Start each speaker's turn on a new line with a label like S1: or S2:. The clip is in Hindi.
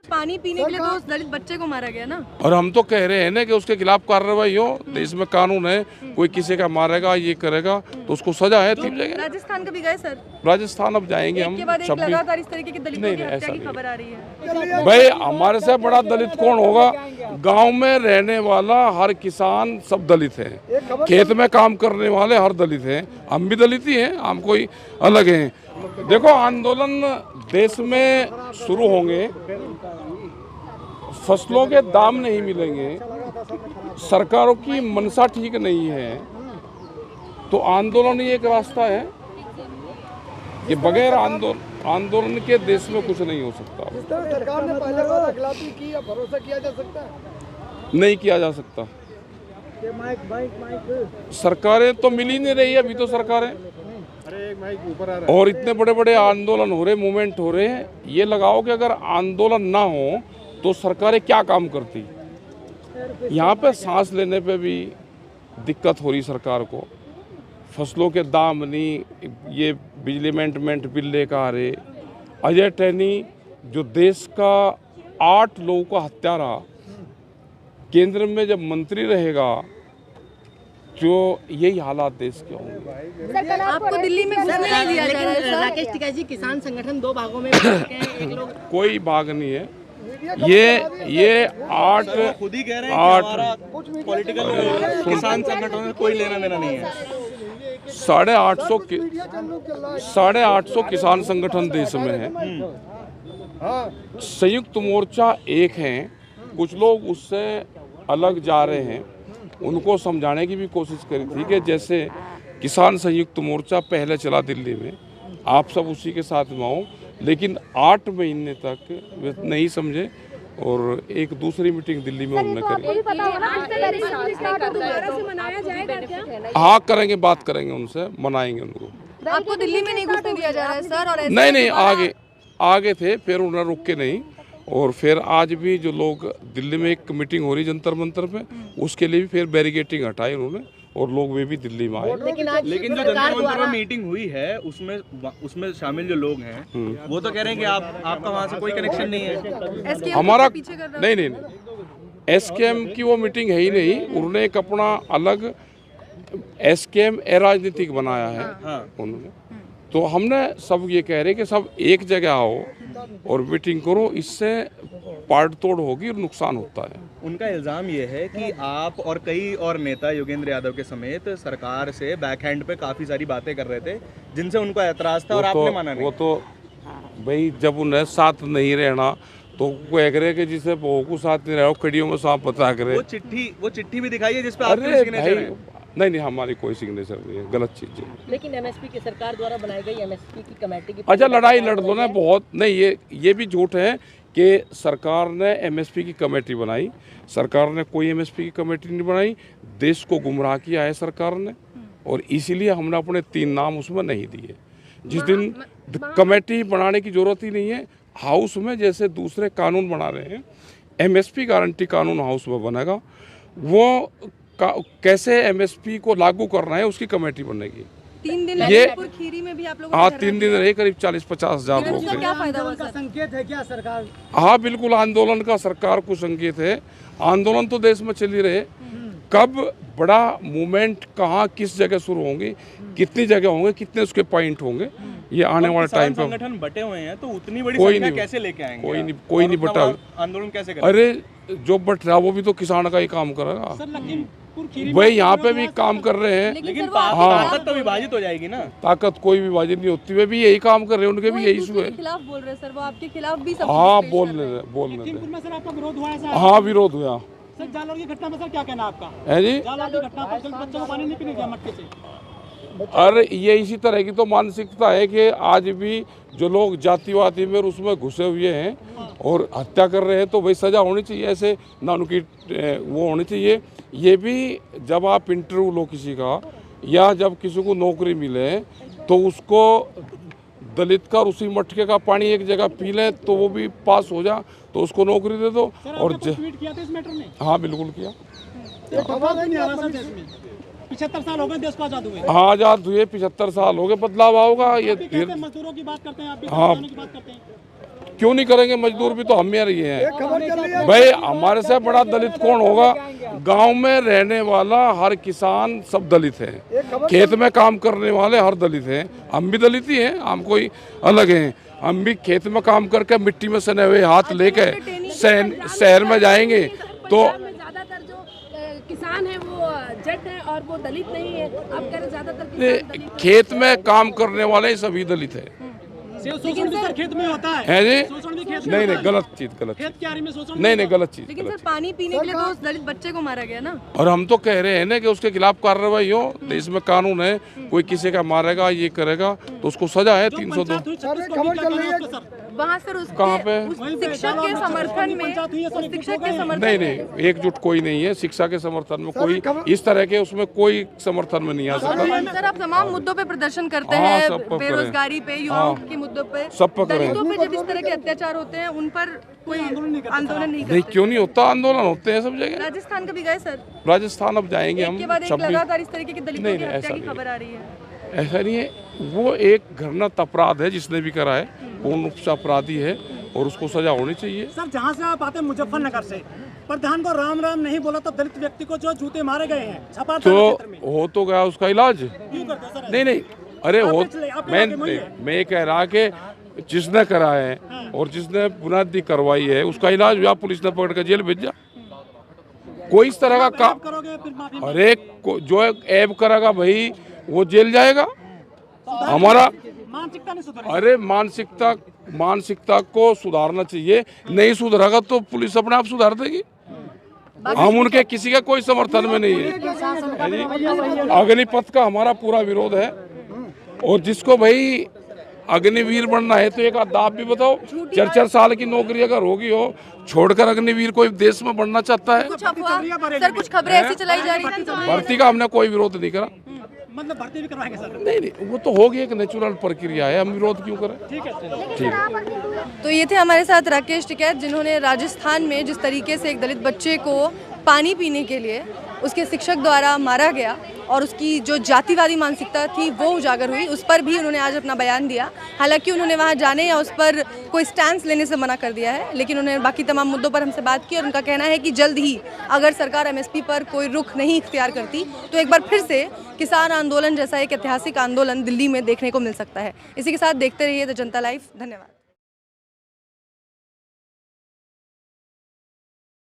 S1: पानी पीने के लिए तो उस दलित बच्चे को मारा गया ना।
S2: और हम तो कह रहे हैं ना कि उसके खिलाफ कार्रवाई हो। देश में कानून है, कोई किसी का मारेगा ये करेगा तो उसको सजा है। ठीक है,
S1: राजस्थान कभी गए सर?
S2: राजस्थान अब जाएंगे हम।
S1: के बाद एक लगातार इस तरीके की दलितों की हत्या की
S2: नहीं।
S1: खबर आ रही है।
S2: भाई हमारे से बड़ा दलित कौन होगा? गांव में रहने वाला हर किसान सब दलित है, खेत में काम करने वाले हर दलित हैं। हम भी दलित ही हैं, हम कोई अलग हैं। देखो आंदोलन देश में शुरू होंगे, फसलों के दाम नहीं मिलेंगे, सरकारों की मनसा ठीक नहीं है, तो आंदोलन ही एक रास्ता है। ये बगैर आंदोलन के देश में कुछ नहीं हो सकता।
S3: जिस तरह सरकार ने पहले वादा खिलाफी की, अब भरोसा किया जा सकता है?
S2: नहीं किया जा सकता। सरकारें तो मिल ही नहीं रही अभी तो सरकारें। और इतने बड़े बड़े आंदोलन हो रहे, मूवमेंट हो रहे हैं, ये लगाओ कि अगर आंदोलन ना हो तो सरकारें क्या काम करती। यहाँ पे सांस लेने पे भी दिक्कत हो रही सरकार को। फसलों के दाम नहीं, ये बिजली मेंटेनेंस बिल लेकर आ रहे। अजय टैनी जो देश का 8 लोगों का हत्यारा, केंद्र में जब मंत्री रहेगा जो यही हालात देश के होंगे।
S1: आपको दिल्ली में घुसने नहीं दिया जा रहा है सर?
S4: राकेश टिकैत जी, किसान संगठन 2 भागों में बांट के एक लोग
S2: कोई भाग नहीं है। ये 8
S5: खुद ही कह रहे हैं कि हमारा पॉलिटिकल किसान संगठनों में कोई लेना देना नहीं है।
S2: 850 किसान संगठन देश में है। संयुक्त मोर्चा एक है, कुछ लोग उससे अलग जा रहे हैं। उनको समझाने की भी कोशिश करी थी कि जैसे किसान संयुक्त मोर्चा पहले चला दिल्ली में, आप सब उसी के साथ में आओ, लेकिन 8 महीने तक वे नहीं समझे और एक दूसरी मीटिंग दिल्ली में उन्होंने करी। हाँ करेंगे, बात करेंगे उनसे, मनाएंगे उनको।
S1: आपको दिल्ली में नहीं घुसने दिया जा रहा है सर? और
S2: नहीं, आगे थे, फिर उन्होंने रुक के नहीं। और फिर आज भी जो लोग दिल्ली में एक मीटिंग हो रही जंतर मंतर पे, उसके लिए भी फिर बैरिकेटिंग हटाई उन्होंने और लोग वे भी दिल्ली में आए।
S5: लेकिन जो जंतर मंतर में मीटिंग हुई है उसमें शामिल जो लोग हैं वो तो कह रहे हैं कि आपका वहाँ से कोई कनेक्शन नहीं है।
S2: हमारा नहीं, एसकेएम की वो मीटिंग है ही नहीं। उन्होंने एक अपना अलग एसकेएम अराजनीतिक बनाया है। उन्होंने तो हमने सब ये कह रहे कि सब एक जगह आओ और मीटिंग करो, इससे पार्ट तोड़ होगी और नुकसान होता है।
S5: उनका इल्जाम ये है कि आप और कई और नेता योगेंद्र यादव के समेत सरकार से बैकहैंड पे काफी सारी बातें कर रहे थे जिनसे उनको ऐतराज था और आपने माना नहीं।
S2: वो तो भाई जब उन्हें साथ नहीं रहना तो कह रहे कि जिसे बहू को साथ नहीं रहो कड़ियों में सांप पता करे।
S5: वो चिट्ठी भी दिखाई है जिसपे आपके सिग्नेचर है।
S2: नहीं, हमारी कोई सिग्नेचर नहीं है, गलत चीज है।
S4: लेकिन एमएसपी की सरकार द्वारा बनाई गई एमएसपी की कमेटी की
S2: अच्छा लड़ाई लड़ लो ना बहुत। नहीं, ये भी झूठ है कि सरकार ने एमएसपी की कमेटी बनाई। सरकार ने कोई एमएसपी की कमेटी नहीं बनाई। देश को गुमराह किया है सरकार ने, और इसीलिए हमने अपने 3 नाम उसमें नहीं दिए। जिस दिन कमेटी बनाने की जरूरत ही नहीं है, हाउस में जैसे दूसरे कानून बना रहे हैं, एमएसपी गारंटी कानून हाउस में बनेगा, वो कैसे एमएसपी को लागू करना है उसकी कमेटी बनेगी।
S1: 3 दिन
S2: ये
S1: खीरी में भी आप लोगों
S2: हाँ 3 दिन रहे, करीब 40-50 हजार लोग थे।
S1: क्या फायदा हुआ सर?
S3: संकेत है क्या सरकार?
S2: हाँ बिल्कुल, आंदोलन का सरकार को संकेत है। आंदोलन तो देश में चल ही रहे, कब बड़ा मूवमेंट कहाँ किस जगह शुरू होंगे, कितनी जगह होंगे, कितने उसके पॉइंट होंगे, ये आने वाले टाइम पे।
S5: संगठन बटे हुए हैं तो उतनी बड़ी संख्या कैसे लेके आएंगे?
S2: कोई नहीं बटा।
S5: आंदोलन कैसे करेंगे?
S2: अरे जो बट रहा वो भी तो किसान का ही काम करेगा। भाई यहाँ पे भी काम कर रहे हैं,
S5: लेकिन ताकत तो विभाजित हो जाएगी ना।
S2: ताकत कोई विभाजित नहीं होती। वे भी यही काम कर रहे हैं, उनके भी यही इशू है।
S1: खिलाफ बोल रहे हैं सर, वो आपके खिलाफ भी सब
S2: हाँ बोलने दे।
S3: सर आपका विरोध हुआ है?
S2: हाँ विरोध हुआ
S3: सर। जालौर की घटना में सर क्या कहना आपका
S2: है जी?
S3: जालौर की घटना पर बच्चों को पानी नहीं पीने दिया मटके से।
S2: अरे ये इसी तरह की तो मानसिकता है कि आज भी जो लोग जातिवादी में उसमें घुसे हुए हैं और हत्या कर रहे हैं, तो भाई सजा होनी चाहिए, ऐसे ना उनकी वो होनी चाहिए। ये भी जब आप इंटरव्यू लो किसी का, या जब किसी को नौकरी मिले तो उसको दलित का उसी मटके का पानी एक जगह पी ले तो वो भी पास हो जा, तो उसको नौकरी दे दो। और
S3: ट्वीट किया था इस मैटर में?
S2: हाँ बिल्कुल किया।
S3: 75 साल हो गए देश को आजाद हुए।
S2: हाँ आजाद हुए 75 साल हो गए, बदलाव आओगा। ये
S3: मजदूरों की बात करते हैं आप भी,
S2: हाँ
S3: की बात करते हैं।
S2: क्यों नहीं करेंगे? मजदूर भी तो हम ही रही हैं
S3: खबर चल रही है
S2: भाई। हमारे से बड़ा दलित कौन होगा? गांव में रहने वाला हर किसान सब दलित है, खेत में काम करने वाले हर दलित हैं। हम भी दलित ही हैं, हम कोई अलग हैं। हम भी खेत में काम करके मिट्टी में सने हुए हाथ लेके शहर में जाएंगे तो
S6: ज्यादातर जो किसान है वो जट है और वो दलित नहीं है। आप कह रहे ज्यादातर किसान दलित
S2: खेत में काम करने वाले सभी दलित हैं।
S7: शोषण भी सर खेत में होता
S2: है जी?
S7: शोषण भी खेत में
S2: नहीं नहीं,
S7: होता है।
S2: गलत चीज, गलत
S7: खेत की आड़ी में शोषण
S2: नहीं, गलत चीज।
S1: लेकिन सर पानी पीने के लिए तो उस दलित बच्चे को मारा गया ना।
S2: और हम तो कह रहे हैं ना कि उसके खिलाफ कार्रवाई हो। देश में कानून है, कोई किसी का मारेगा, ये करेगा तो उसको सजा है 302।
S3: खबर चल रही है
S1: वहाँ सर उसके
S2: कहाँ पे?
S1: उस शिक्षक के समर्थन में, उस शिक्षक के समर्थन
S2: नहीं
S1: में
S2: नहीं, एकजुट कोई नहीं है शिक्षा के समर्थन में। कोई इस तरह के उसमें कोई समर्थन में नहीं आ सकता।
S1: सर आप तमाम मुद्दों पे प्रदर्शन करते
S2: हाँ,
S1: हैं,
S2: सब पर करें।
S1: बेरोजगारी पे, युवाओं के मुद्दों पे,
S2: सब पर करें।
S1: दलितों पे जब इस तरह के अत्याचार होते हैं उन पर कोई आंदोलन नहीं
S2: नहीं,
S1: करते।
S2: क्यों नहीं होता? आंदोलन होते हैं सब जगह।
S1: राजस्थान कभी गए सर?
S2: राजस्थान अब जाएंगे हम
S1: एक के बाद एक
S2: 26।
S1: लगातार इस तरीके की दलितों
S2: नहीं,
S1: की
S2: नहीं,
S1: हत्या
S2: ऐसा
S1: की
S2: नहीं।
S1: खबर आ रही है।
S2: ऐसा नहीं है, वो एक घृणित अपराध है जिसने भी करा है, पूर्ण रूप से अपराधी है और उसको सजा होनी चाहिए।
S7: सर जहाँ से आप आते हैं मुजफ्फरनगर से, प्रधान को राम राम नहीं बोला तो दलित व्यक्ति को जो जूते मारे गए हैं छपा
S2: तो
S7: क्षेत्र में,
S2: हो तो गया उसका इलाज।
S7: क्यों करते हैं सर?
S2: नहीं नहीं, अरे हो,
S7: आप
S2: मैं ये कह रहा कि जिसने करा है और जिसने बुनियादी करवाई है उसका इलाज हुआ, पुलिस ने पकड़ के जेल भेजा। कोई इस तरह का काम
S7: करोगे फिर माफी
S2: अरे जो ऐब करेगा भाई वो जेल जाएगा। हमारा
S7: मानसिकता नहीं सुधरी।
S2: अरे मानसिकता को सुधारना चाहिए। नहीं सुधरेगा तो पुलिस अपने आप सुधार देगी। हम उनके किसी का कोई समर्थन में नहीं है। अग्निपथ का हमारा पूरा विरोध है और जिसको भाई अग्निवीर बनना है तो एक आध आप भी बताओ, 4-4 साल की नौकरी अगर होगी हो छोड़कर अग्निवीर कोई देश में बनना चाहता है?
S1: कुछ अफवाह सर, कुछ खबरें ऐसी चलाई जा रही थी।
S2: भर्ती का हमने कोई विरोध नहीं करा।
S7: मतलब भर्ती भी करवाएंगे सर?
S2: नहीं, वो तो होगी, एक नेचुरल प्रक्रिया है, हम विरोध क्यों करें?
S7: ठीक है।
S1: तो ये थे हमारे साथ राकेश टिकैत, जिन्होंने राजस्थान में जिस तरीके से एक दलित बच्चे को पानी पीने के लिए उसके शिक्षक द्वारा मारा गया और उसकी जो जातिवादी मानसिकता थी वो उजागर हुई, उस पर भी उन्होंने आज अपना बयान दिया। हालांकि उन्होंने वहां जाने या उस पर कोई स्टैंड लेने से मना कर दिया है, लेकिन उन्होंने बाकी तमाम मुद्दों पर हमसे बात की और उनका कहना है कि जल्द ही अगर सरकार एमएसपी पर कोई रुख नहीं इख्तियार करती तो एक बार फिर से किसान आंदोलन जैसा एक ऐतिहासिक आंदोलन दिल्ली में देखने को मिल सकता है। इसी के साथ देखते रहिए द जनता लाइव। धन्यवाद।